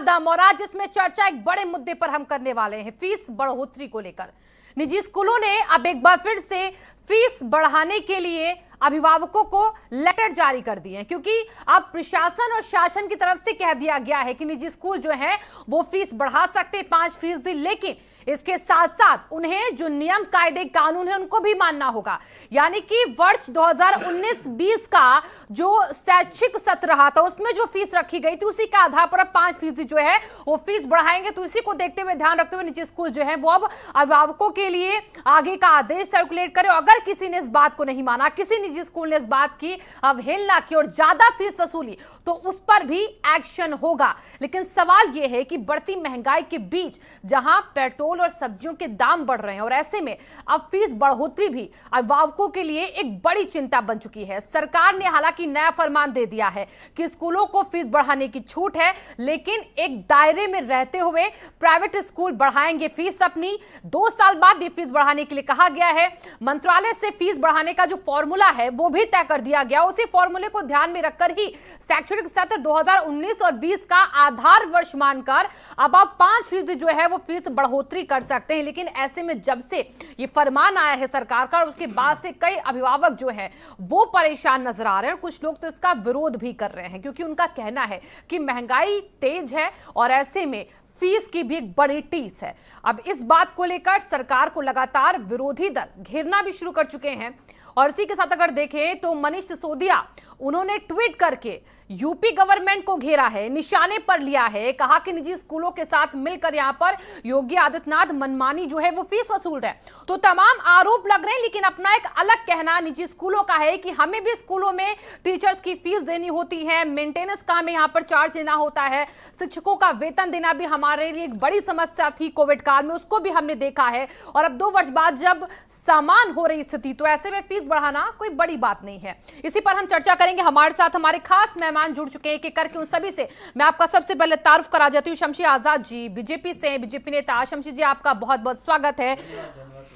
दम। और आज इसमें चर्चा एक बड़े मुद्दे पर हम करने वाले हैं, फीस बढ़ोतरी को लेकर। निजी स्कूलों ने अब एक बार फिर से फीस बढ़ाने के लिए अभिभावकों को लेटर जारी कर दिए हैं, क्योंकि अब प्रशासन और शासन की तरफ से कह दिया गया है कि निजी स्कूल जो है वो फीस बढ़ा सकते 5%, लेकिन इसके साथ साथ उन्हें जो नियम कायदे कानून है उनको भी मानना होगा। यानी कि वर्ष 2019-20 का जो शैक्षिक सत्र रहा था उसमें जो फीस रखी गई थी उसी के आधार पर अब 5% जो है वो फीस बढ़ाएंगे। तो इसी को देखते हुए, ध्यान रखते हुए निजी स्कूल जो है वो अब अभिभावकों के लिए आगे का आदेश सर्कुलेट करे। अगर किसी ने इस बात को नहीं माना, किसी निजी स्कूल ने इस बात की अवहेलना की और ज्यादा फीस वसूली, तो उस पर भी एक्शन होगा। लेकिन सवाल यह है कि बढ़ती महंगाई के बीच जहां पेट्रोल और सब्जियों के दाम बढ़ रहे हैं और ऐसे में अब फीस बढ़ोतरी भी अभिभावकों के लिए एक बड़ी चिंता बन चुकी है। सरकार ने हालांकि नया फरमान दे दिया है कि स्कूलों को फीस बढ़ाने की छूट है, लेकिन एक दायरे में रहते हुए प्राइवेट स्कूल बढ़ाएंगे फीस अपनी। 2 साल बाद ये फीस बढ़ाने के लिए कहा गया है। मंत्रालय से फीस बढ़ाने का जो फॉर्मूला है वो भी तय कर दिया गया। उसी फॉर्मूले को ध्यान में रखकर ही शैक्षणिक सत्र 2019 और 20 का आधार वर्ष मानकर अब आप 5% जो है वो फीस बढ़ोतरी कर सकते हैं। लेकिन ऐसे में जब से ये फरमान आया है सरकार का, उसके बाद से कई अभिभावक जो हैं वो परेशान नजर आ रहे हैं। कुछ लोग तो इसका विरोध भी कर रहे हैं, क्योंकि उनका कहना है कि महंगाई तेज है और ऐसे में फीस की भी एक बड़ी टीस है। अब इस बात को लेकर सरकार को लगातार विरोधी दल घेरना भी शुरू कर चुके हैं। और इसी के साथ अगर देखें तो मनीष सिसोदिया, उन्होंने ट्वीट करके यूपी गवर्नमेंट को घेरा है, निशाने पर लिया है, कहा कि निजी स्कूलों के साथ मिलकर यहां पर योगी आदित्यनाथ मनमानी जो है वो फीस वसूल रहे हैं। तो तमाम आरोप लग रहे हैं, लेकिन अपना एक अलग कहना निजी स्कूलों का है कि हमें भी स्कूलों में टीचर्स की फीस देनी होती है, मेंटेनेंस का हमें यहाँ पर चार्ज देना होता है, शिक्षकों का वेतन देना भी हमारे लिए एक बड़ी समस्या थी कोविड काल में, उसको भी हमने देखा है। और अब 2 वर्ष बाद जब समान हो रही स्थिति, तो ऐसे में फीस बढ़ाना कोई बड़ी बात नहीं है। इसी पर हम चर्चा करेंगे। हमारे साथ हमारे खास मेहमान जुड़ चुके हैं, एक एक करके उन सभी से मैं आपका सबसे पहले तारुफ करा जाती हूँ। शमशी आजाद जी बीजेपी से, बीजेपी नेता। शमशी जी, आपका बहुत बहुत स्वागत है।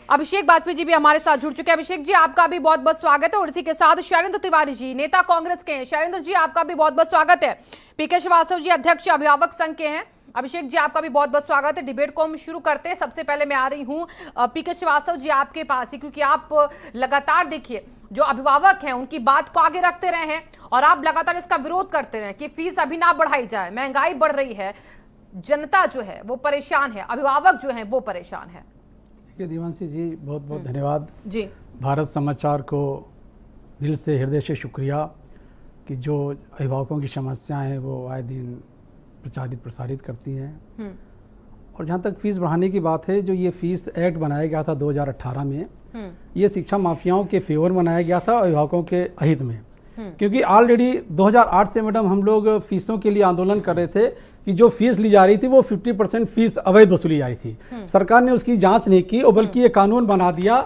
अभिषेक बाजपेयी जी भी हमारे साथ जुड़ चुके हैं। अभिषेक जी, आपका भी बहुत बहुत स्वागत है। और इसी के साथ शैलेंद्र तिवारी जी, नेता कांग्रेस के हैं। शैलेंद्र जी, आपका भी बहुत बहुत स्वागत है। पीके श्रीवास्तव जी, अध्यक्ष अभिभावक संघ के हैं। अभिषेक जी, आपका भी बहुत बहुत स्वागत है। डिबेट को हम शुरू करते हैं। सबसे पहले मैं आ रही हूँ पीके श्रीवास्तव जी आपके पास ही, क्योंकि आप लगातार देखिए जो अभिभावक हैं उनकी बात को आगे रखते रहे हैं और आप लगातार इसका विरोध करते रहे कि फीस अभी ना बढ़ाई जाए, महंगाई बढ़ रही है, जनता जो है वो परेशान है, अभिभावक जो है वो परेशान है। देखिए देवांशी जी, बहुत बहुत धन्यवाद जी। भारत समाचार को दिल से, हृदय से शुक्रिया कि जो अभिभावकों की समस्याएं हैं वो आए दिन प्रसारित करती हैं। और जहाँ तक फीस बढ़ाने की बात है, जो ये फीस एक्ट बनाया गया था 2018 में, ये शिक्षा माफियाओं के फेवर बनाया गया था, अभिभावकों के अहित में। क्योंकि ऑलरेडी 2008 से मैडम हम लोग फीसों के लिए आंदोलन कर रहे थे कि जो फीस ली जा रही थी वो 50% फीस अवैध वसूली जा रही थी। सरकार ने उसकी जांच नहीं की और बल्कि ये कानून बना दिया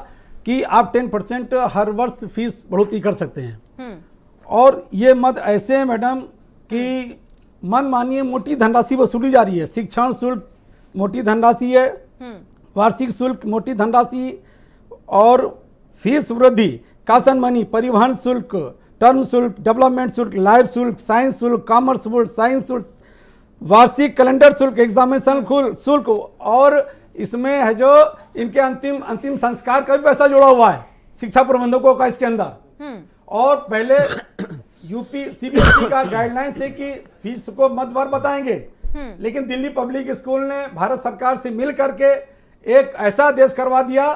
कि आप 10% हर वर्ष फीस बढ़ोतरी कर सकते हैं। और ये मद ऐसे है मैडम कि मन मानिए मोटी धनराशि वसूली जा रही है। शिक्षण शुल्क मोटी धनराशि है, वार्षिक शुल्क मोटी धनराशि, और फीस वृद्धि, कासन मनी, परिवहन शुल्क, टर्म शुल्क, डेवलपमेंट शुल्क, लाइफ शुल्क, साइंस शुल्क, कॉमर्स शुल्क, साइंस शुल्क, वार्षिक कैलेंडर शुल्क, एग्जामिनेशन शुल्क, और इसमें है जो इनके अंतिम संस्कार का भी पैसा जुड़ा हुआ है शिक्षा प्रबंधकों का इसके अंदर। और पहले यूपी सीबीएसई का गाइडलाइन से कि फीस को मद भर बताएंगे, लेकिन दिल्ली पब्लिक स्कूल ने भारत सरकार से मिल करके एक ऐसा आदेश करवा दिया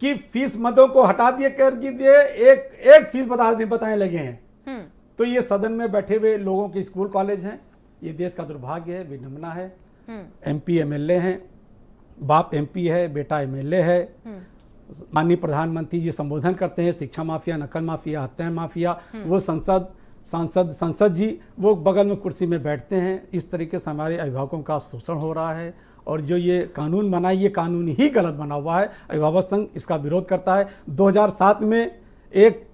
कि फीस मदों को हटा दिए कर दिए, एक फीस बताने लगे हैं। तो ये सदन में बैठे हुए लोगों के स्कूल कॉलेज हैं, ये देश का दुर्भाग्य है, विडंबना है। एमपी एमएलए हैं, बाप एमपी है, बेटा एमएलए है। माननीय प्रधानमंत्री जी संबोधन करते हैं, शिक्षा माफिया, नकल माफिया, हत्या माफिया, वो संसद जी वो बगल में कुर्सी में बैठते हैं। इस तरीके से हमारे अभिभावकों का शोषण हो रहा है। और जो ये कानून बना, ये कानून ही गलत बना हुआ है। अभिभावक संघ इसका विरोध करता है। 2007 में एक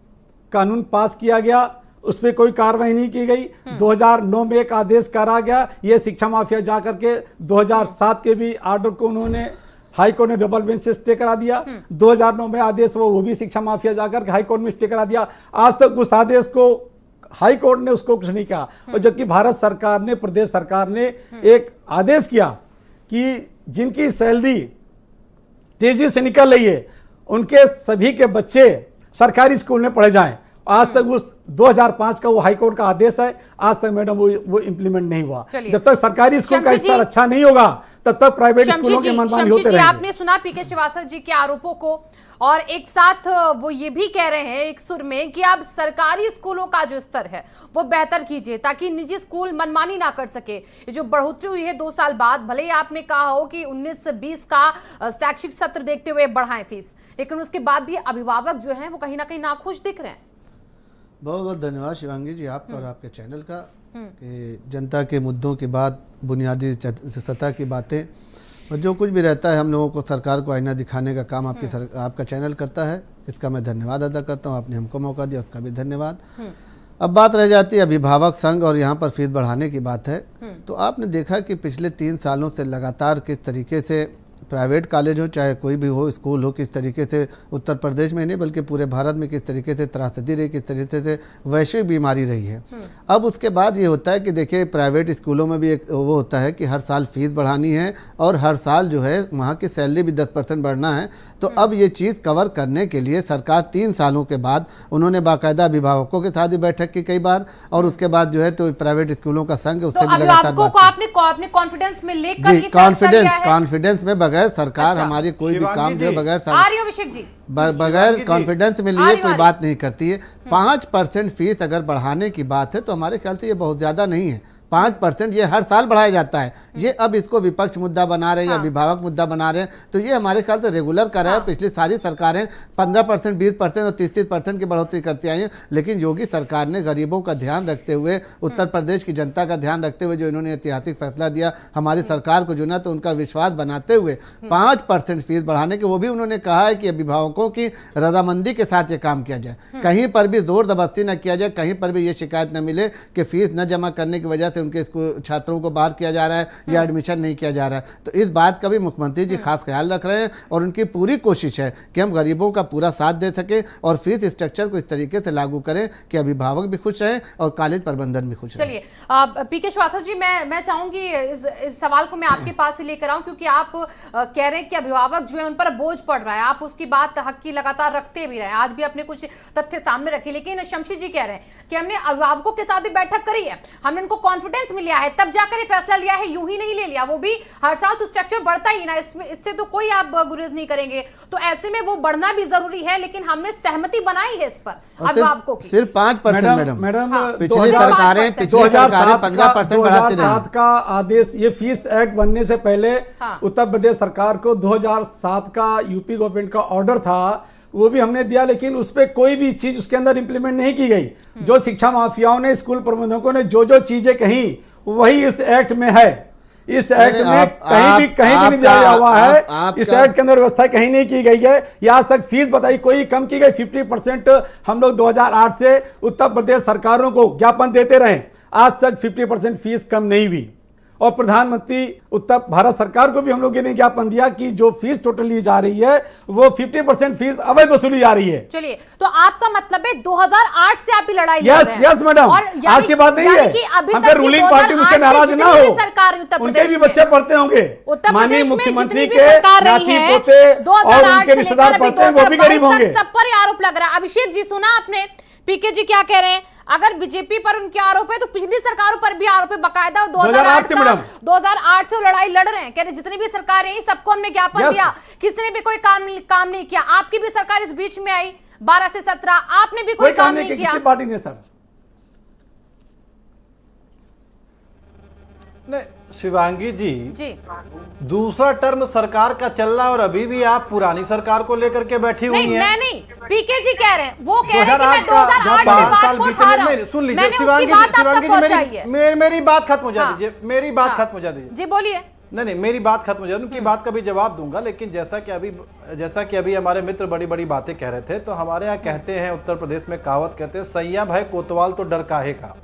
कानून पास किया गया, उस पर कोई कार्रवाई नहीं की गई। 2009 में एक आदेश करा गया, ये शिक्षा माफिया जाकर के 2007 के भी आर्डर को उन्होंने हाई कोर्ट ने डबल बेंच से स्टे करा दिया। 2009 में आदेश वो भी शिक्षा माफिया जाकर हाई कोर्ट में स्टे करा दिया। आज तक उस आदेश को हाई कोर्ट ने उसको कुछ नहीं कहा। और जबकि भारत सरकार ने, प्रदेश सरकार ने एक आदेश किया कि जिनकी सैलरी तेजी से निकल रही है उनके सभी के बच्चे सरकारी स्कूल में पढ़े जाएं। आज तक उस 2005 का वो हाई कोर्ट का आदेश है, आज तक मैडम वो इम्प्लीमेंट नहीं हुआ। जब तक सरकारी स्कूल का स्तर अच्छा नहीं होगा तब तक प्राइवेट स्कूलों के मनमानी होते रहेंगे। आपने सुना पीके श्रीवास्तव जी के आरोपों को, और एक साथ वो ये भी कह रहे हैं एक सुर में कि आप सरकारी स्कूलों का जो स्तर है वो बेहतर कीजिए ताकि निजी स्कूल मनमानी ना कर सके। ये जो बढ़ोतरी हुई है 2 साल बाद, भले ही आपने कहा हो कि 19-20 का शैक्षिक सत्र देखते हुए बढ़ाएं फीस, लेकिन उसके बाद भी अभिभावक जो हैं वो कहीं ना कहीं नाखुश दिख रहे हैं। बहुत बहुत धन्यवाद शिवांगी जी आपका और आपके चैनल का कि जनता के मुद्दों की बात, बुनियादी सतह की बातें और जो कुछ भी रहता है हम लोगों को सरकार को आईना दिखाने का काम आपका चैनल करता है। इसका मैं धन्यवाद अदा करता हूँ। आपने हमको मौका दिया उसका भी धन्यवाद। अब बात रह जाती है अभिभावक संघ और यहाँ पर फीस बढ़ाने की बात है। तो आपने देखा कि पिछले 3 सालों से लगातार किस तरीके से प्राइवेट कॉलेज हो चाहे कोई भी हो, स्कूल हो, किस तरीके से उत्तर प्रदेश में नहीं बल्कि पूरे भारत में किस तरीके से त्रासदी रही, किस तरीके से वैश्विक बीमारी रही है। अब उसके बाद ये होता है कि देखिए प्राइवेट स्कूलों में भी एक वो होता है कि हर साल फीस बढ़ानी है और हर साल जो है वहाँ की सैलरी भी 10% बढ़ना है। तो अब ये चीज़ कवर करने के लिए सरकार 3 सालों के बाद उन्होंने बाकायदा अभिभावकों के साथ भी बैठक की कई बार, और उसके बाद जो है तो प्राइवेट स्कूलों का संघ उससे भी लगातार आपने कॉन्फिडेंस में लेकर कॉन्फिडेंस में बगैर सरकार हमारी कोई भी काम जो है बगैर कॉन्फिडेंस में लिए कोई बात नहीं करती है। 5% फीस अगर बढ़ाने की बात है तो हमारे ख्याल से ये बहुत ज्यादा नहीं है। 5% ये हर साल बढ़ाया जाता है। ये अब इसको विपक्ष मुद्दा बना रहे हैं या अभिभावक मुद्दा बना रहे हैं, तो ये हमारे ख्याल से रेगुलर कर रहा है। पिछली सारी सरकारें 15%, 20% और 30% की बढ़ोतरी करती आई हैं, लेकिन योगी सरकार ने गरीबों का ध्यान रखते हुए, उत्तर प्रदेश की जनता का ध्यान रखते हुए जो इन्होंने ऐतिहासिक फैसला दिया, हमारी सरकार को चुना, तो उनका विश्वास बनाते हुए 5% फीस बढ़ाने के, वो भी उन्होंने कहा है कि अभिभावकों की रजामंदी के साथ ये काम किया जाए, कहीं पर भी जोर जबरदस्ती न किया जाए, कहीं पर भी ये शिकायत न मिले कि फीस न जमा करने की वजह से उनके छात्रों को बाहर किया जा रहा है या एडमिशन नहीं किया जा रहा है। तो इस बात का भी मुख्यमंत्री जी खास ख्याल रख रहे हैं और उनकी पूरी कोशिश है कि हम गरीबों का पूरा साथ दे सके और फीस स्ट्रक्चर को इस तरीके से लागू करें कि अभिभावक भी खुश रहें और कॉलेज प्रबंधन भी खुश रहे। चलिए पीके श्रीवास्तव जी, मैं चाहूंगी इस सवाल को मैं आपके पास से लेकर आऊं, क्योंकि आप कह रहे हैं कि अभिभावक जो है उन पर बोझ पड़ रहा है, आप उसकी बात हक की लगातार रखते भी रहे, आज भी अपने कुछ तथ्य सामने रखे, लेकिन शमशी जी कह रहे हैं कि हमने अभिभावकों के साथ भी बैठक करी है, हमने उनको कॉन्फिडेंस में लिया है, तब जाकर ये फैसला लिया है, यूं ही नहीं ले लिया। वो भी हर साल तो स्ट्रक्चर बढ़ता ही ना, इससे तो कोई आप गुरेज नहीं करेंगे, तो ऐसे में वो बढ़ना भी जरूरी है, लेकिन हमने सहमति बनाई है इस पर अभिभावकों की। सिर्फ 5% मैडम, पिछली सरकारें 15% बढ़ाती रही। 2007 का आदेश, ये फीस एक्ट बनने से पहले उत्तर प्रदेश सरकार को 2007 का यूपी गवर्नमेंट का ऑर्डर था, वो भी हमने दिया, लेकिन उस पर कोई भी चीज उसके अंदर इंप्लीमेंट नहीं की गई। जो शिक्षा माफियाओं ने, स्कूल प्रबंधकों ने जो चीजें कही वही इस एक्ट में है। इस एक्ट में कहीं भी नहीं दिया हुआ है, इस एक्ट के अंदर व्यवस्था कहीं नहीं की गई है। ये आज तक फीस बताई कोई कम की गई? 50% हम लोग 2008 से उत्तर प्रदेश सरकारों को ज्ञापन देते रहे, आज तक 50% फीस कम नहीं हुई। और प्रधानमंत्री उत्तर भारत सरकार को भी हम लोगों ने ज्ञापन दिया कि जो फीस टोटल ली जा रही है वो 50% फीस अवैध वसूली जा रही है। चलिए, तो आपका मतलब है 2008 से आप भी लड़ाई लड़ रहे हैं? यस मैडम, आज की बात नहीं है। हम पे रूलिंग पार्टी मुझसे नाराज ना हो, उनके भी बच्चे पढ़ते होंगे, माननीय मुख्यमंत्री के नाती पोते और उनके रिश्तेदार पढ़ते हैं, वो भी गरीब होंगे। सब पर आरोप लग रहा है। अभिषेक जी, सुना आपने पीके जी क्या कह रहे हैं? अगर बीजेपी पर उनके आरोप है तो पिछली सरकारों पर भी आरोप है, बाकायदा 2008 से वो लड़ाई लड़ रहे हैं, कह रहे जितनी भी सरकार है सबको हमने ज्ञापन दिया, किसी ने भी कोई काम नहीं किया। आपकी भी सरकार इस बीच में आई 12 से 17, आपने भी कोई काम नहीं किया। किसी पार्टी ने सर नहीं, शिवांगी जी दूसरा टर्म सरकार का चल रहा है और अभी भी आप पुरानी सरकार को लेकर के बैठी हुई हैं। मैं नहीं, पीके जी कह रहे हैं, वो कह रहे हैं कि मैं 2008 से बात को उठा रहा हूं। सुन लीजिए शिवांगी जी, मेरी बात खत्म हो जा दीजिए, मेरी बात खत्म हो जा दीजिए जी, बोलिए। नहीं, मेरी बात खत्म हो जाए, उनकी बात का भी जवाब दूंगा, लेकिन जैसा कि अभी हमारे मित्र बड़ी बड़ी बातें कह रहे थे, तो हमारे यहाँ कहते हैं, उत्तर प्रदेश में कहावत कहते हैं, सैया भाई कोतवाल तो डर काहे का।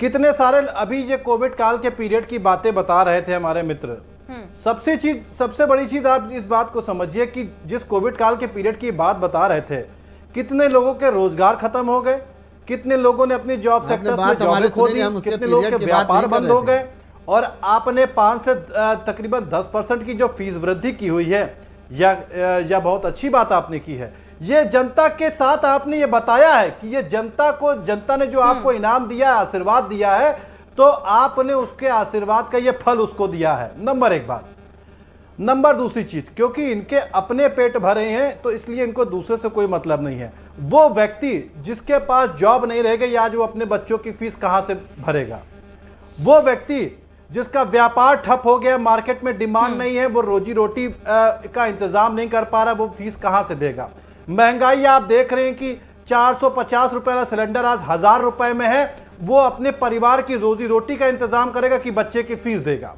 कितने सारे अभी ये कोविड काल के पीरियड की बातें बता रहे थे हमारे मित्र। सबसे बड़ी चीज आप इस बात को समझिए कि जिस कोविड काल के पीरियड की बात बता रहे थे, कितने लोगों के रोजगार खत्म हो गए, कितने लोगों ने अपनी जॉब आपने सेक्टर्स में बात जॉब हमारे खो सुनी, दी, हम उसके कितने लोग पीरियड के की बात व्यापार नहीं कर बंद रहे हो थे। गए। और आपने 5 से तकरीबन 10% की जो फीस वृद्धि की हुई है, या बहुत अच्छी बात आपने की है। ये जनता के साथ आपने ये बताया है कि ये जनता ने जो आपको इनाम दिया है, आशीर्वाद दिया है, तो आपने उसके आशीर्वाद का ये फल उसको दिया है। नंबर एक बात। नंबर दूसरी चीज, क्योंकि इनके अपने पेट भरे हैं तो इसलिए इनको दूसरे से कोई मतलब नहीं है। वो व्यक्ति जिसके पास जॉब नहीं रहेगी, आज वो अपने बच्चों की फीस कहां से भरेगा? वो व्यक्ति जिसका व्यापार ठप हो गया, मार्केट में डिमांड नहीं है, वो रोजी रोटी का इंतजाम नहीं कर पा रहा, वो फीस कहां से देगा? महंगाई आप देख रहे हैं कि 450 रुपए वाला सिलेंडर आज 1000 रुपए में है। वो अपने परिवार की रोजी रोटी का इंतजाम करेगा कि बच्चे की फीस देगा?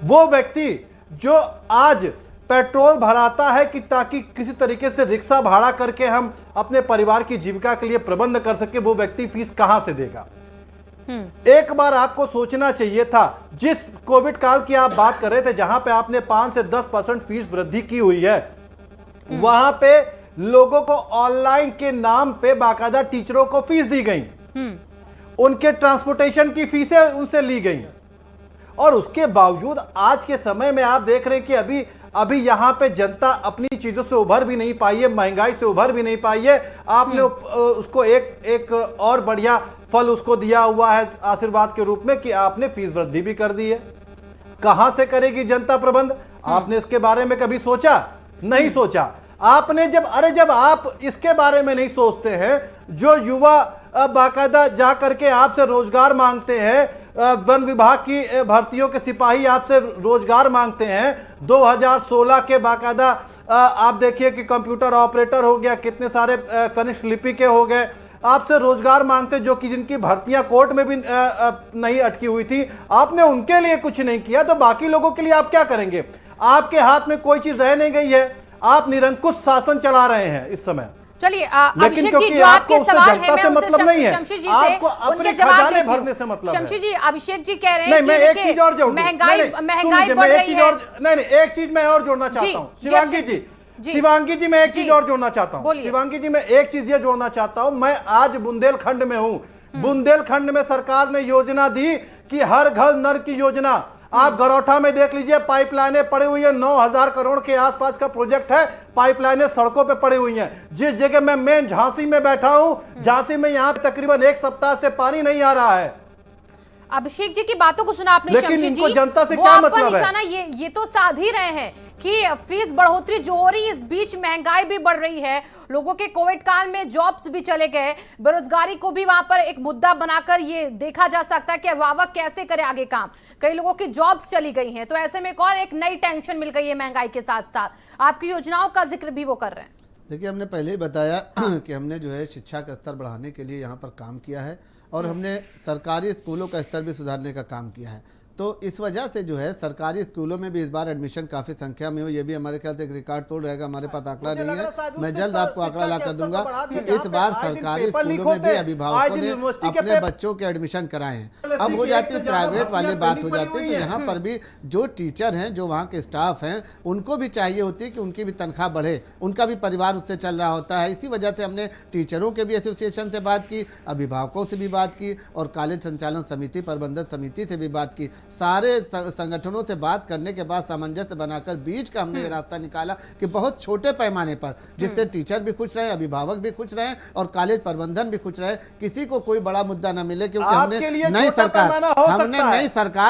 वो व्यक्ति जो आज पेट्रोल भराता है कि ताकि किसी तरीके से रिक्शा भाड़ा करके हम अपने परिवार की जीविका के लिए प्रबंध कर सके, वो व्यक्ति फीस कहां से देगा? एक बार आपको सोचना चाहिए था। जिस कोविड काल की आप बात कर रहे थे, जहां पे आपने 5 से 10% फीस वृद्धि की हुई है, वहां पे लोगों को ऑनलाइन के नाम पे बाकायदा टीचरों को फीस दी गई, उनके ट्रांसपोर्टेशन की फीसें उनसे ली गई। और उसके बावजूद आज के समय में आप देख रहे हैं कि अभी यहां पे जनता अपनी चीजों से उभर भी नहीं पाई है, महंगाई से उभर भी नहीं पाई है। आपने उसको एक और बढ़िया फल उसको दिया हुआ है आशीर्वाद के रूप में कि आपने फीस वृद्धि भी कर दी है। कहां से करेगी जनता प्रबंध? आपने इसके बारे में कभी सोचा? नहीं सोचा। आपने जब आप इसके बारे में नहीं सोचते हैं, जो युवा बाकायदा जा करके आपसे रोजगार मांगते हैं, वन विभाग की भर्तियों के सिपाही आपसे रोजगार मांगते हैं, 2016 के बाकायदा आप देखिए कि कंप्यूटर ऑपरेटर हो गया, कितने सारे कनिष्ठ लिपि के हो गए, आपसे रोजगार मांगते, जो कि जिनकी भर्तियां कोर्ट में भी नहीं अटकी हुई थी। आपने उनके लिए कुछ नहीं किया, तो बाकी लोगों के लिए आप क्या करेंगे? आपके हाथ में कोई चीज रह नहीं गई है, आप निरंकुश शासन चला रहे हैं इस समय। चलिए अभिषेक जी, जो आपके सवाल है मैं उनसे शमशेर जी से उनके जवाब लेती हूं। शमशेर जी, अभिषेक जी कह रहे हैं कि देखिए महंगाई बढ़ रही है। नहीं, एक चीज मैं और जोड़ना चाहता हूं शिवांगी जी, मैं एक चीज और जोड़ना चाहता हूं। शिवांगी जी, मैं एक चीज ये जोड़ना चाहता हूं। मैं आज बुंदेलखंड में हूं। बुंदेलखंड में सरकार ने योजना दी कि हर घर नल की योजना। आप गरौठा में देख लीजिए, पाइपलाइनें पड़ी हुई है, 9000 करोड़ के आसपास का प्रोजेक्ट है, पाइपलाइनें सड़कों पे पड़ी हुई हैं। जिस जगह मैं मेन झांसी में बैठा हूं, झांसी में यहां पे तकरीबन 1 सप्ताह से पानी नहीं आ रहा है। अभिषेक जी की बातों को सुना आपने, लेकिन शमशेर इनको जी, जनता से वो क्या आपका मतलब है? निशाना ये तो साध ही रहे हैं कि फीस बढ़ोतरी जो हो रही है, इस बीच महंगाई भी बढ़ रही है, लोगों के कोविड काल में जॉब्स भी चले गए, बेरोजगारी को भी वहां पर एक मुद्दा बनाकर ये देखा जा सकता है कि अभिभावक कैसे करे आगे काम। कई लोगों की जॉब्स चली गई हैं, तो ऐसे में एक नई टेंशन मिल गई है महंगाई के साथ साथ। आपकी योजनाओं का जिक्र भी वो कर रहे हैं। देखिए, हमने पहले ही बताया कि हमने जो है शिक्षा का स्तर बढ़ाने के लिए यहाँ पर काम किया है, और हमने सरकारी स्कूलों का स्तर भी सुधारने का काम किया है। तो इस वजह से जो है सरकारी स्कूलों में भी इस बार एडमिशन काफ़ी संख्या में हो, ये भी हमारे ख्याल से एक रिकॉर्ड तोड़ रहेगा। हमारे पास आंकड़ा नहीं है, मैं जल्द आपको आंकड़ा ला कर दूंगा कि इस बार सरकारी स्कूलों में भी अभिभावकों ने अपने बच्चों के एडमिशन कराए हैं। अब हो जाती है प्राइवेट वाली बात हो जाती है, तो यहाँ पर भी जो टीचर हैं, जो वहाँ के स्टाफ हैं, उनको भी चाहिए होती है कि उनकी भी तनख्वाह बढ़े, उनका भी परिवार उससे चल रहा होता है। इसी वजह से हमने टीचरों के भी एसोसिएशन से बात की, अभिभावकों से भी बात की, और कॉलेज संचालन समिति, प्रबंधन समिति से भी बात की। सारे संगठनों से बात करने के बाद सामंजस्य बनाकर बीच का हमने ये रास्ता निकाला कि बहुत छोटे पैमाने पर, जिससे टीचर भी खुश रहे, अभिभावक भी खुश रहे, और कॉलेज प्रबंधन भी खुश रहे, किसी को कोई बड़ा मुद्दा न मिले। क्योंकि हमने नई सरकार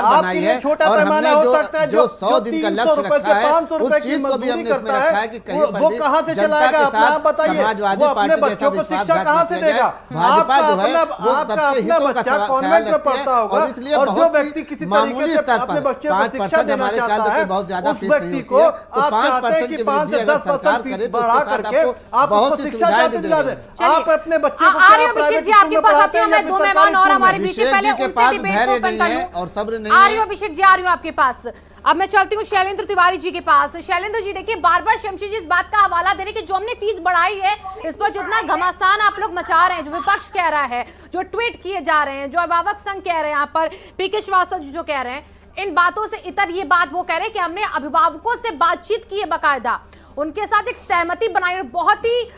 बनाई है, और हमने जो 100 दिन का लक्ष्य रखा है, उस चीज को भी हमने इसमें रखा है कि कहीं पर भी जनता के साथ समाजवादी पार्टी जैसा विश्वासघात नहीं किया जाए। भाजपा जो है वो सबके हितों का ख्याल रखती है, और इसलिए बहुत ही मामूली स्तर पर 5% हमारे ख्याल से बहुत ज्यादा फीस नहीं होती है। तो 5% की वृद्धि अगर सरकार करे तो उसके साथ आपको बहुत सी सुविधाएं भी दे रही है। आप अपने बच्चों को अभिषेक जी आपके पास आती हूँ मैं, 2 मेहमान और हमारे बीच में, पहले उनसे डिबेट को ओपन कर लूं। और सब्र नहीं आ रही हूँ अभिषेक जी, आ रही हूँ आपके पास। अब मैं चलती हूँ शैलेंद्र तिवारी जी के पास। शैलेंद्र जी, देखिए बार बार शमशेर जी इस बात का हवाला दे रहे कि जो हमने फीस बढ़ाई है, इस पर जितना घमासान आप लोग मचा रहे हैं, जो विपक्ष कह रहा है, जो ट्वीट किए जा रहे हैं, जो अभिभावक संघ कह रहे हैं, यहाँ पर पीके श्रीवास्तव जी जो कह रहे हैं, इन बातों से इतर ये बात वो कह रहे हैं कि हमने अभिभावकों से बातचीत की है, बाकायदा उनके साथ एक सहमति बनाई, बहुत ही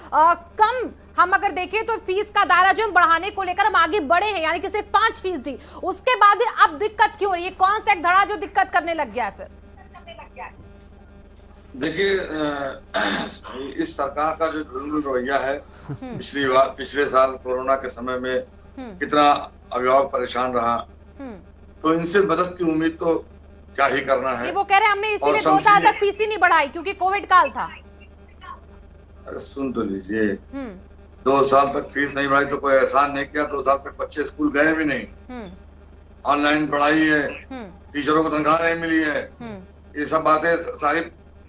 कम हम अगर देखें तो फीस का दायरा जो हम बढ़ाने को लेकर हम आगे बढ़े हैं, यानी कि सिर्फ 5%, उसके बाद अब दिक्कत क्यों हो रही है? कौन सा एक धड़ा जो दिक्कत करने लग गया है फिर? देखिए, इस सरकार का जो ढुलमुल रवैया है, पिछले साल कोरोना के समय में कितना अभिभावक परेशान रहा, तो इनसे मदद की उम्मीद तो क्या ही करना है। वो कह रहे हैं हमने इसीलिए 2 साल तक फीस ही नहीं बढ़ाई क्योंकि कोविड काल था। अरे सुन तो लीजिए, 2 साल तक फीस नहीं बढ़ाई तो कोई एहसान नहीं किया। 2 साल तक बच्चे स्कूल गए भी नहीं, ऑनलाइन पढ़ाई है, टीचरों को तनख्वाह नहीं मिली है, ये सब बातें सारी।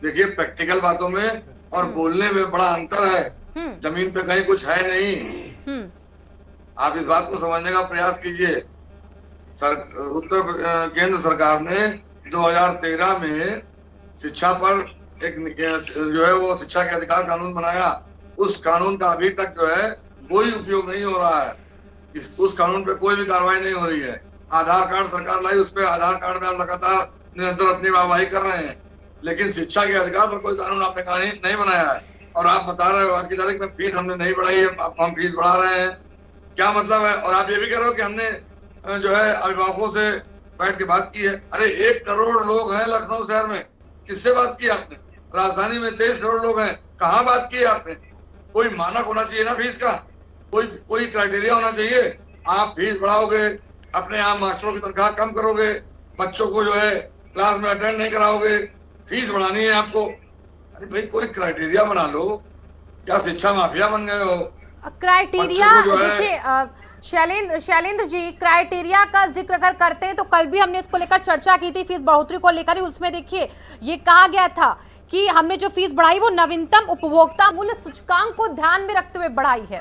देखिए, प्रैक्टिकल बातों में और बोलने में बड़ा अंतर है, जमीन पे कहीं कुछ है नहीं। आप इस बात को समझने का प्रयास कीजिए। केंद्र सरकार ने 2013 में शिक्षा पर एक जो है वो शिक्षा के अधिकार कानून बनाया। उस कानून का अभी तक जो है कोई उपयोग नहीं हो रहा है। उस कानून पे कोई भी कार्रवाई नहीं हो रही है। आधार कार्ड सरकार लाई, उस पे आधार कार्ड में आप लगातार निरंतर अपनी वाहवाही कर रहे हैं, लेकिन शिक्षा के अधिकार पर कोई कानून आपने नहीं बनाया है। और आप बता रहे हो आज की तारीख में फीस हमने नहीं बढ़ाई है, आप हम फीस बढ़ा रहे हैं, क्या मतलब है? और आप ये भी कह रहे हो कि हमने जो है अभिभावकों से बैठ के बात की है। अरे 1 करोड़ लोग हैं लखनऊ शहर में, किससे बात की आपने? राजधानी में 23 करोड़ लोग हैं, कहाँ बात की है आपने? कोई मानक होना चाहिए ना फीस का, कोई क्राइटेरिया होना चाहिए। आप फीस बढ़ाओगे, अपने यहाँ मास्टरों की तनख्वाह कम करोगे, बच्चों को जो है क्लास में अटेंड नहीं कराओगे, फीस बढ़ानी है आपको। अरे भाई कोई क्राइटेरिया बना लो। क्या शिक्षा माफिया बन गए हो? क्राइटेरिया देखिए शैलेंद्र जी, क्राइटेरिया का जिक्र अगर करते हैं तो कल भी हमने इसको लेकर चर्चा की थी, फीस बढ़ोतरी को लेकर ही। उसमें देखिए ये कहा गया था कि हमने जो फीस बढ़ाई वो नवीनतम उपभोक्ता मूल्य सूचकांक को ध्यान में रखते हुए बढ़ाई है,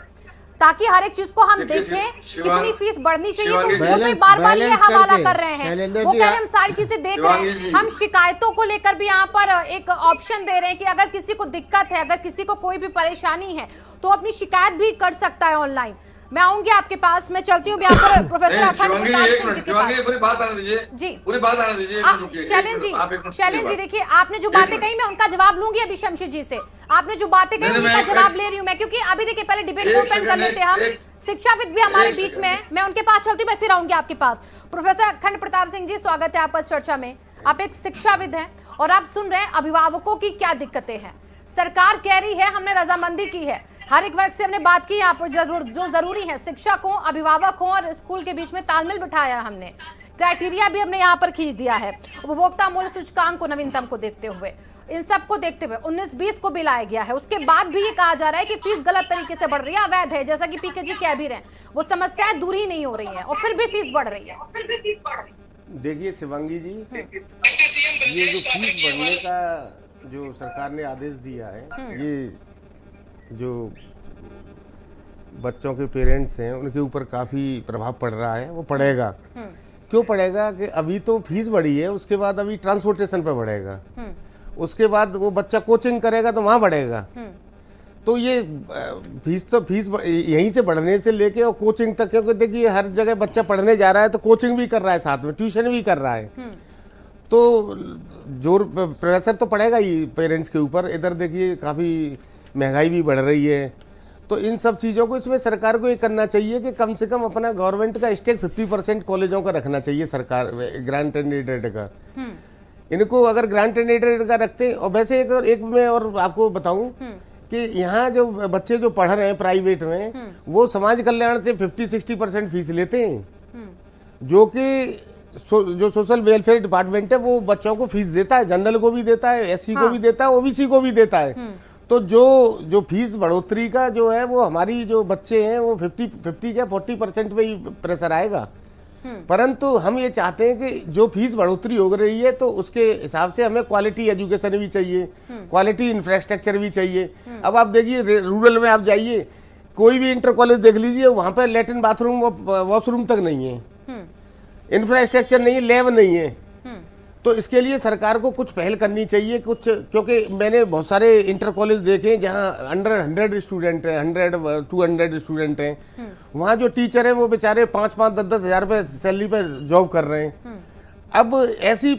ताकि हर एक चीज को हम देखें कितनी फीस बढ़नी चाहिए। तो वो तो बार ये हवाला कर रहे हैं, वो कह रहे हैं हम सारी चीजें देख रहे हैं। हम शिकायतों को लेकर भी यहाँ पर एक ऑप्शन दे रहे हैं कि अगर किसी को दिक्कत है, अगर किसी को कोई भी परेशानी है तो अपनी शिकायत भी कर सकता है ऑनलाइन। मैं आऊंगी आपके पास, मैं चलती हूँ यहाँ पर प्रोफेसर अखंड प्रताप सिंह जी के पास। पूरी बात आने दीजिए जी, पूरी बात आने दीजिए। शैलेंद्र जी देखिए, आपने जो बातें कही मैं उनका जवाब लूंगी अभी शमशी जी से। आपने जो बातें कही उनका जवाब ले रही हूँ मैं, क्योंकि अभी देखिए पहले डिबेट को ओपन कर लेते हैं हम। शिक्षाविद भी हमारे बीच में है, मैं उनके पास चलती हूँ, मैं फिर आऊंगी आपके पास। प्रोफेसर अखंड प्रताप सिंह जी, स्वागत है आपका इस चर्चा में। आप एक शिक्षाविद हैं और आप सुन रहे हैं अभिभावकों की क्या दिक्कतें हैं। सरकार कह रही है हमने रजामंदी की है, हर एक वर्ग से हमने बात की, यहाँ पर जो जरूरी है शिक्षक हो, अभिभावक हो और स्कूल के बीच में तालमेल बिठाया हमने, क्राइटेरिया भी हमने यहाँ पर खींच दिया है, उपभोक्ता मूल्य सूचकांक को नवीनतम को देखते हुए, इन सब को देखते हुए 19-20 को भी लाया गया है। उसके बाद भी ये कहा जा रहा है कि फीस गलत तरीके से बढ़ रही है, अवैध है, जैसा कि पीके जी कह भी रहे हैं, वो समस्याएं दूर ही नहीं हो रही है और फिर भी फीस बढ़ रही है। देखिए शिवांगी जी, ये जो फीस बढ़ने का जो सरकार ने आदेश दिया है, ये जो बच्चों के पेरेंट्स हैं उनके ऊपर काफ़ी प्रभाव पड़ रहा है। वो पड़ेगा, क्यों पड़ेगा कि अभी तो फीस बढ़ी है, उसके बाद अभी ट्रांसपोर्टेशन पे बढ़ेगा, उसके बाद वो बच्चा कोचिंग करेगा तो वहाँ बढ़ेगा। तो ये फीस यहीं से बढ़ने से लेके और कोचिंग तक, क्योंकि देखिए हर जगह बच्चा पढ़ने जा रहा है तो कोचिंग भी कर रहा है, साथ में ट्यूशन भी कर रहा है, तो जोर प्रेशर तो पड़ेगा ही पेरेंट्स के ऊपर। इधर देखिए काफ़ी महंगाई भी बढ़ रही है, तो इन सब चीज़ों को इसमें सरकार को ये करना चाहिए कि कम से कम अपना गवर्नमेंट का स्टेक 50% कॉलेजों का रखना चाहिए, सरकार ग्रांट एंड एडेड का। इनको अगर ग्रांट एंड एडेड का रखते, और वैसे एक मैं और आपको बताऊं कि यहाँ जो बच्चे जो पढ़ रहे हैं प्राइवेट में, वो समाज कल्याण से 50-60% फीस लेते हैं, जो कि जो सोशल वेलफेयर डिपार्टमेंट है वो बच्चों को फीस देता है, जनरल को भी देता है, एससी को भी देता है, ओबीसी को भी देता है। तो जो फीस बढ़ोतरी का जो है वो हमारी जो बच्चे हैं वो 50 या 40% पे ही प्रेशर आएगा। परंतु हम ये चाहते हैं कि जो फीस बढ़ोतरी हो रही है तो उसके हिसाब से हमें क्वालिटी एजुकेशन भी चाहिए, क्वालिटी इंफ्रास्ट्रक्चर भी चाहिए। अब आप देखिए रूरल में आप जाइए, कोई भी इंटर कॉलेज देख लीजिए, वहाँ पर लैट्रिन बाथरूम वॉशरूम तक नहीं है, इंफ्रास्ट्रक्चर नहीं है, लैब नहीं है। तो इसके लिए सरकार को कुछ पहल करनी चाहिए कुछ, क्योंकि मैंने बहुत सारे इंटर कॉलेज देखे जहाँ अंडर 100 स्टूडेंट हैं, 100-200 स्टूडेंट हैं, वहाँ जो टीचर हैं वो बेचारे 5-5, 10-10 हज़ार रुपये सैलरी पे जॉब कर रहे हैं। अब ऐसी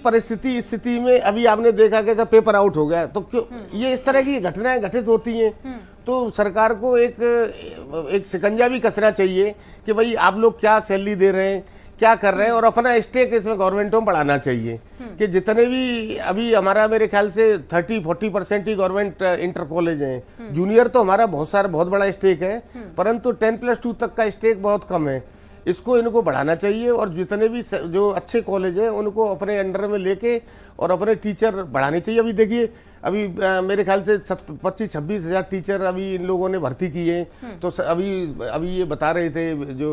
स्थिति में अभी आपने देखा कि पेपर आउट हो गया, तो क्यों ये इस तरह की घटनाएं घटित होती हैं। तो सरकार को एक शिकंजा भी कसना चाहिए कि भाई आप लोग क्या सैलरी दे रहे हैं, क्या कर रहे हैं, और अपना स्टेक इसमें गवर्नमेंट में बढ़ाना चाहिए कि जितने भी अभी हमारा मेरे ख्याल से 30-40% ही गवर्नमेंट इंटर कॉलेज हैं। जूनियर तो हमारा बहुत बड़ा स्टेक है, परंतु 10+2 तक का स्टेक बहुत कम है। इसको इनको बढ़ाना चाहिए और जितने भी जो अच्छे कॉलेज हैं उनको अपने अंडर में लेके और अपने टीचर बढ़ाने चाहिए। अभी देखिए, अभी मेरे ख्याल से 25-26 हज़ार टीचर अभी इन लोगों ने भर्ती किए। तो अभी ये बता रहे थे जो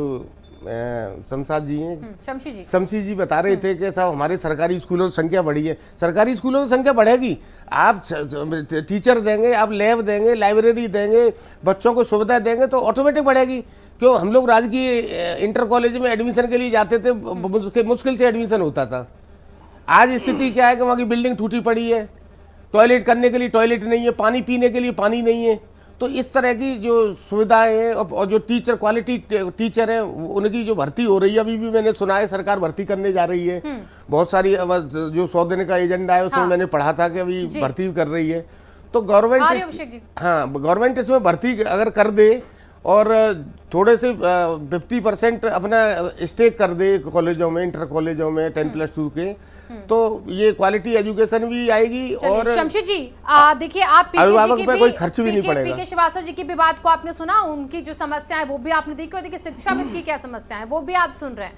शमशाद जी हैं, शमशी जी बता रहे थे कि साहब हमारे सरकारी स्कूलों की संख्या बढ़ी है। सरकारी स्कूलों की संख्या बढ़ेगी, आप टीचर देंगे, आप लैब देंगे, लाइब्रेरी देंगे, बच्चों को सुविधा देंगे तो ऑटोमेटिक बढ़ेगी। क्यों हम लोग राजकीय इंटर कॉलेज में एडमिशन के लिए जाते थे, मुश्किल से एडमिशन होता था। आज स्थिति क्या है कि वहाँ की बिल्डिंग टूटी पड़ी है, टॉयलेट करने के लिए टॉयलेट नहीं है, पानी पीने के लिए पानी नहीं है। तो इस तरह की जो सुविधाएं हैं और जो टीचर क्वालिटी टीचर हैं उनकी जो भर्ती हो रही है, अभी भी मैंने सुना है सरकार भर्ती करने जा रही है। बहुत सारी जो 100 दिन का एजेंडा है उसमें मैंने पढ़ा था कि अभी भर्ती कर रही है। तो गवर्नमेंट इसमें भर्ती अगर कर दे और थोड़े से 50% अपना स्टेक कर दे कॉलेजों में, इंटर कॉलेजों में 10+2 के, तो ये क्वालिटी एजुकेशन भी आएगी। और शमशी जी देखिए, आप अभिभावक पे कोई खर्च भी नहीं पड़ेगा। पीके श्रीवास्तव जी की भी बात को आपने सुना, उनकी जो समस्या है वो भी आपने देखी, और देखिए शिक्षाविद की क्या समस्या है वो भी आप सुन रहे हैं।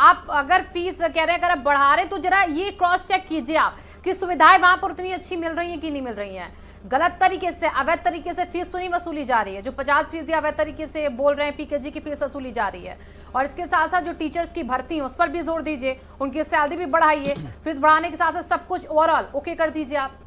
आप अगर फीस कह रहे हैं अगर आप बढ़ा रहे तो जरा ये क्रॉस चेक कीजिए आप कि सुविधाएं वहां पर उतनी अच्छी मिल रही है कि नहीं मिल रही है। गलत तरीके से, अवैध तरीके से फीस तो नहीं वसूली जा रही है। जो 50% अवैध तरीके से बोल रहे हैं पीकेजी की फीस वसूली जा रही है। और इसके साथ साथ जो टीचर्स की भर्ती है उस पर भी जोर दीजिए, उनकी सैलरी भी बढ़ाइए। फीस बढ़ाने के साथ साथ सब कुछ ओवरऑल ओके कर दीजिए आप।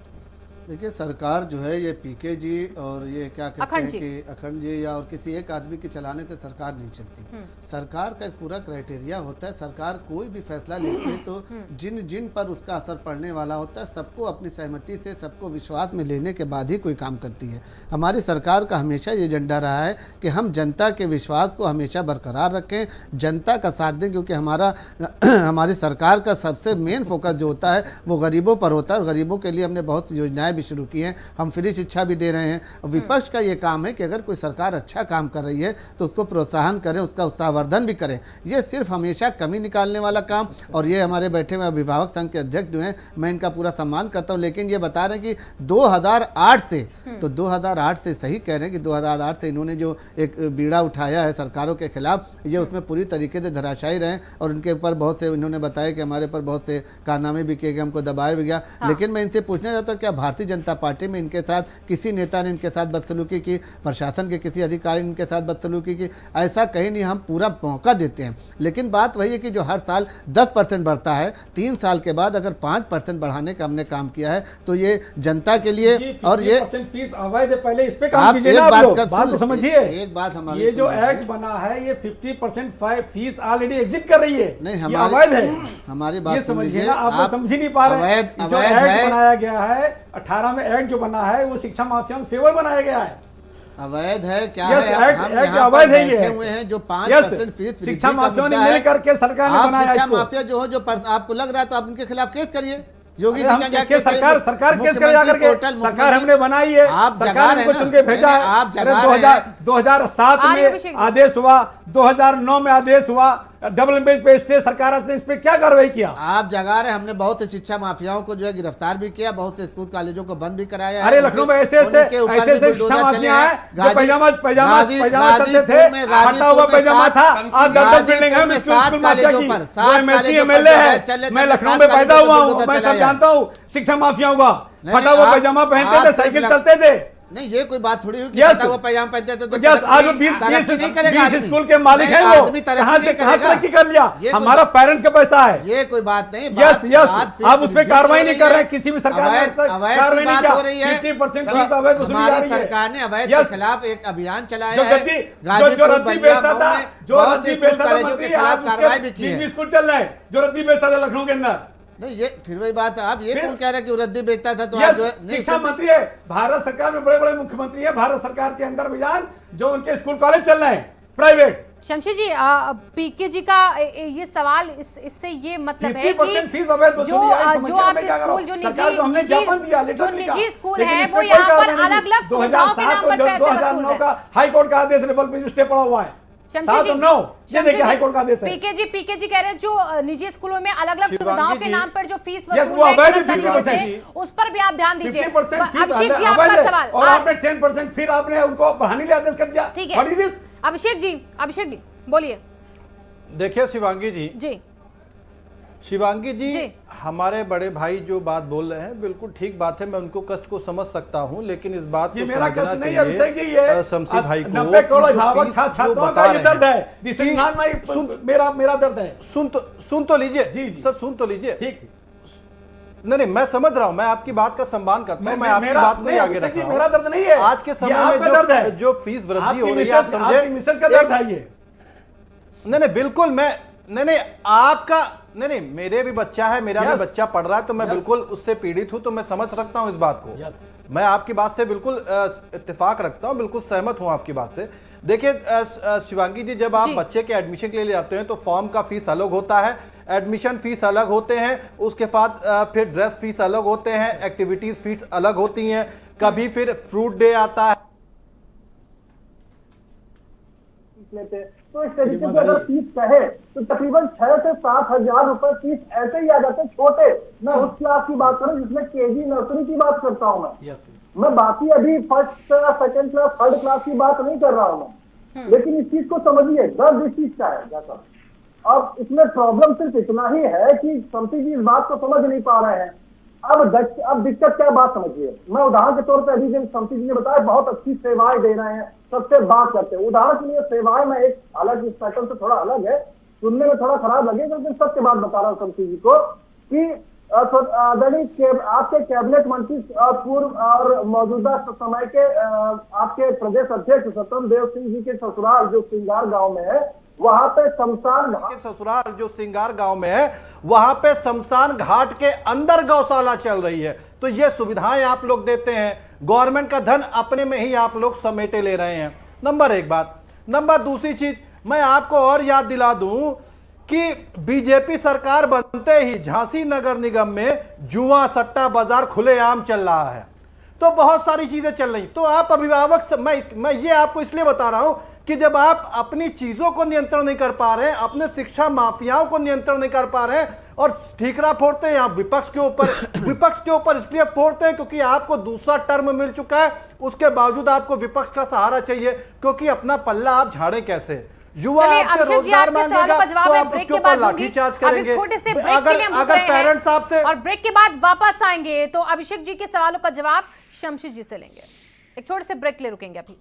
देखिए, सरकार जो है ये पीके जी और ये क्या कहते हैं कि अखंड जी या और किसी एक आदमी के चलाने से सरकार नहीं चलती। सरकार का एक पूरा क्राइटेरिया होता है। सरकार कोई भी फैसला लेती है तो जिन जिन पर उसका असर पड़ने वाला होता है सबको अपनी सहमति से, सबको विश्वास में लेने के बाद ही कोई काम करती है। हमारी सरकार का हमेशा ये एजेंडा रहा है कि हम जनता के विश्वास को हमेशा बरकरार रखें, जनता का साथ दें, क्योंकि हमारी सरकार का सबसे मेन फोकस जो होता है वो गरीबों पर होता है। और गरीबों के लिए हमने बहुत सी योजनाएं भी शुरू की हैं, हम फ्री शिक्षा भी दे रहे हैं। और विपक्ष का ये काम है कि अगर कोई सरकार अच्छा काम कर रही है तो उसको प्रोत्साहन करें, उसका उत्साहवर्धन भी करें। ये सिर्फ हमेशा कमी निकालने वाला काम। और ये हमारे बैठे हुए अभिभावक संघ के अध्यक्ष जो हैं, मैं इनका पूरा सम्मान करता हूं, लेकिन ये बता रहे हैं कि 2008 से, तो 2008 से सही कह रहे हैं कि 2008 से इन्होंने जो एक बीड़ा उठाया है सरकारों के खिलाफ, ये उसमें पूरी तरीके से धराशायी रहे और उनके ऊपर बहुत से इन्होंने बताया कि हमारे पर बहुत से कारनामे भी किए गए, हमको दबाया भी गया। लेकिन मैं इनसे पूछना चाहता हूँ, क्या भारतीय जनता पार्टी में इनके साथ किसी नेता ने इनके साथ बदसलूकी की, प्रशासन के किसी अधिकारी ने इनके साथ बदसलूकी की? ऐसा कहीं नहीं, हम पूरा मौका देते हैं। लेकिन बात वही है कि जो हर साल 10% बढ़ता है, 3 साल के बाद अगर 5% बढ़ाने का हमने काम किया है तो ये जनता के लिए। और ये फीस अवैध है, पहले इस पे काम कीजिए ना, बात तो समझिए। एक बात हमारी, ये जो एक्ट बना है ये 50% फीस ऑलरेडी एग्जिट कर रही है, नहीं ये अवैध है। हमारी बात समझिए ना, आप समझ ही नहीं पा रहे। जो एक्ट बनाया गया है 18 में एक्ट जो बना है वो शिक्षा माफियाओं के फेवर बनाया गया है। अवैध है क्या है? हम यहाँ पर बैठे हुए हैं जो 5% फीस शिक्षा माफियाओं ने मिल करके सरकार ने बनाया। शिक्षा माफिया जो हो, जो आपको लग रहा है तो आप उनके खिलाफ केस करिए। योगी जी सरकार केस करे जाकर के, सरकार हमने बनाई है, सरकार हमको चुन के भेजा है। आप 2007 में आदेश हुआ, 2009 में आदेश हुआ, डबल बेंच पे स्टे सरकार ने इस पे क्या कार्रवाई किया? आप जगा रहे। हमने बहुत से शिक्षा माफियाओं को जो है गिरफ्तार भी किया, बहुत से स्कूल कॉलेजों को बंद भी कराया। अरे लखनऊ में ऐसे शिक्षा माफिया है जो पैजामा चलते थे, हटा हुआ पैजामा था। आज 10 बिल्डिंग है स्कूल माफिया की। वो MLA है, मैं लखनऊ में पैदा हुआ हूँ, मैं सब जानता हूँ शिक्षा माफियाओं का। फटा हुआ पैजामा पहनते थे, साइकिल चलते थे। नहीं, ये कोई बात थोड़ी हुई कि फटा हुआ पैजामा पहनते थे तो आज 20 स्कूल के मालिक हैं वो, कहाँ से कहाँ तरक्की कर लिया? हमारा पेरेंट्स का पैसा है, ये कोई बात नहीं। यस आप उस पर कार्रवाई नहीं कर रहे हैं, किसी भी सरकार ने कार्रवाई नहीं किया। 50% फीस अवैध वसूली जा रही है। सरकार ने अवैध के खिलाफ एक अभियान चलाया है, जो रद्दी बेचता था, जो रद्दी बेचता था मंत्री, आज उसके स्कूल चल रहा है जो रद्दी बेचता था लखनऊ के अंदर। नहीं, ये फिर वही बात है। आप ये कौन कह रहे हैं कि रद्दी बेचता था? तो आज जो शिक्षा मंत्री है, भारत सरकार में बड़े बड़े मुख्यमंत्री है, भारत सरकार के अंदर भी जान जो उनके स्कूल कॉलेज चल रहे हैं प्राइवेट, शमशी जी, पीके जी का ये सवाल इससे ये मतलब है 50% फीस अवैध वसूली आई, जो समझिए आप मैं क्या स्कूल करूं? जो सरकार को हमने ज्ञापन दिया, जो लेटर लिखा, निजी स्कूल लेकिन है इस वो पे कोई यहाँ पर कार्रवाई नहीं। अलग अलग सुविधाओं के नाम पर पैसे वसूल 2009 रहे का हैं। हाई कोर्ट का आदेश लेवल पे स्टे पड़ा हुआ है। शमशी 7 जी, और 9 ये देखिए हाई कोर्ट का आदेश है। पीके जी कह रहे हैं जो निजी स्कूलों में अलग अलग सुविधाओं के जी। नाम पर जो फीस Yes, वसूल वो है अवैध गलत तरीके 50% से, उस पर भी आप ध्यान दीजिए। 50% फीस अभिषेक जी, अवैध आपका है, सवाल और आपने 10% फिर आपने उनको बढ़ाने के लिए आदेश कर दिया। ठीक है। What is this? Abhishek ji बोलिए। देखिए शिवांगी जी शिवांगी जी, जी। हमारे बड़े भाई जो बात बोल रहे हैं बिल्कुल ठीक बात है, मैं उनको कष्ट को समझ सकता हूं, लेकिन इस बात ये को मेरा समझना कष्ट नहीं है चाहिए, अभिषेक जी, ये शमशी भाई को 90 करोड़ कि जो अभिभावक फीस जो छात्रों बता का ये रहे दर्द हैं, है। दिस इज कि- नॉट माय मेरा दर्द है। सुन तो लीजिए जी, जी। सर, सुन तो लीजिए। ठीक नहीं, मैं समझ रहा हूं, मैं आपकी बात का सम्मान करता हूं, मैं आपकी बात को ही आगे रख रहा हूं। मेरा दर्द नहीं है, आज के ये समय आपका में दर्द है। जो फीस वृद्धि आपकी हो रही है, मिसेज आप समझे, आपकी मिसेज का दर्द है ये। नहीं बिल्कुल, मैं नहीं आपका नहीं मेरे भी बच्चा है, मेरा भी Yes. बच्चा पढ़ रहा है, तो मैं Yes. बिल्कुल उससे पीड़ित हूं, तो मैं समझ सकता हूं इस बात को। Yes. मैं आपकी बात से बिल्कुल इत्तेफाक रखता हूं, बिल्कुल सहमत हूं आपकी बात से। देखिए शिवांगी जी, जब आप जी। बच्चे के एडमिशन के लिए जाते हैं तो फॉर्म का फीस अलग होता है, एडमिशन फीस अलग होते हैं, उसके बाद फिर ड्रेस फीस अलग होते हैं, एक्टिविटीज फीस अलग होती हैं, कभी फिर फ्रूट डे आता है। लेते हैं। तो इस तरीके से अगर फीस कहे तो तकरीबन 6 से 7 हजार रुपए फीस ऐसे ही आ जाते हैं छोटे। मैं उस क्लास की बात करूं जिसमें केजी नर्सरी की बात करता हूं मैं बाकी अभी first second class third class की बात नहीं कर रहा हूं मैं। लेकिन इस चीज को समझिए, दर्द इस चीज का है जैसा। अब इसमें प्रॉब्लम सिर्फ इतना ही है कि शमशी जी इस बात को समझ नहीं पा रहे हैं। अब दिक्कत क्या बात समझिए, मैं उदाहरण के तौर पर अभी जब शमशी जी ने बताया बहुत अच्छी सेवाएं दे रहे हैं, सबसे बात करते हैं। उदाहरण के लिए सेवाएं में एक अलग, इस पैटर्न से थोड़ा अलग है, सुनने में थोड़ा खराब लगेगा, लेकिन सत्य बात बता रहा हूँ शमशी जी को कि आपके कैबिनेट मंत्री पूर्व और मौजूदा समय के आपके प्रदेश अध्यक्ष स्वतंत्र देव सिंह जी के ससुराल जो सिंगार गांव में है, वहां पे शमशान के ससुराल जो सिंगार गांव में है, वहां पे शमशान घाट के अंदर गौशाला चल रही है। तो ये सुविधाएं आप लोग देते हैं, गवर्नमेंट का धन अपने में ही आप लोग समेटे ले रहे हैं। नंबर एक बात। नंबर दूसरी चीज, मैं आपको और याद दिला दूं कि बीजेपी सरकार बनते ही झांसी नगर निगम में जुआ सट्टा बाजार खुलेआम चल रहा है, तो बहुत सारी चीजें चल रही। तो आप अभिभावक, मैं ये आपको इसलिए बता रहा हूं कि जब आप अपनी चीजों को नियंत्रण नहीं कर पा रहे हैं, अपने शिक्षा माफियाओं को नियंत्रण नहीं कर पा रहे हैं और ठीकरा फोड़ते हैं आप विपक्ष के ऊपर इसलिए फोड़ते हैं क्योंकि आपको दूसरा टर्म मिल चुका है, उसके बावजूद आपको विपक्ष का सहारा चाहिए, क्योंकि अपना पल्ला आप झाड़े कैसे। युवा आपसे रोजगार मांगेगा तो आप उसके ऊपर लाठीचार्ज करेंगे। छोटे से ब्रेक के लिए हम रुक रहे पेरेंट्स हैं आपसे, और ब्रेक के बाद वापस आएंगे तो अभिषेक जी के सवालों का जवाब शमशी जी से लेंगे। एक छोटे से ब्रेक ले रुकेंगे अभी।